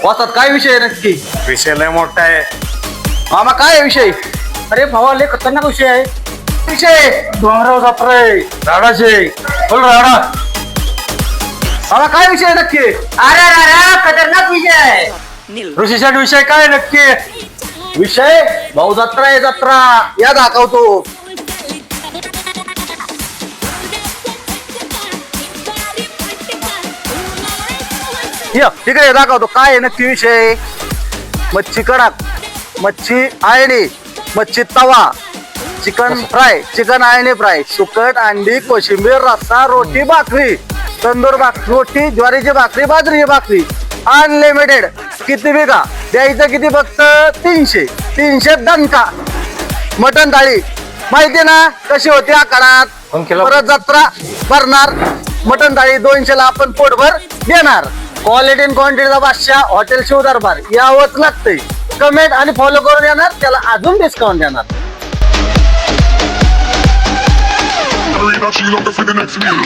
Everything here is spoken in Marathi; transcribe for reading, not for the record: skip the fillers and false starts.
वाचत काय विषय आहे नक्की? विषय लय मोठा आहे. मामा काय आहे विषय? अरे भावा लय खतरनाक विषय आहे. विषय डोंगराव जत्रा आहे, राडाचे बोल राडा. मामा काय विषय आहे नक्की? अरे खतरनाक विषय आहे. ऋषीशेठ विषय काय आहे नक्की? विषय भाऊ जत्रा आहे जत्रा, या दाखवतो. या तिकडे दाखवतो काय आहे नक्की विषय. मच्छी कडक, मच्छी आळणी, मच्छी तवा, चिकन फ्राय, चिकन आळणी फ्राय, सुकट, अंडी, कोशिंबीर, रस्सा, रोटी, भाकरी, तंदूर भाकरी, रोटी, ज्वारीची भाकरी, बाजरीची भाकरी, अनलिमिटेड. किती बी का द्यायचं किती? फक्त 300 दणका. मटन थाळी माहिती ना कशी होती आकारात. परत जत्रा भरणार, मटन थाळी 200 ला आपण पोटभर देणार. क्वालिटी अँड क्वांटिटीचा बादशाह हॉटेल शिव दरबार यावंच लागतंय. कमेंट आणि फॉलो करून येणार, त्याला अजून डिस्काउंट देणार. Hurry up, she looking for the next meal.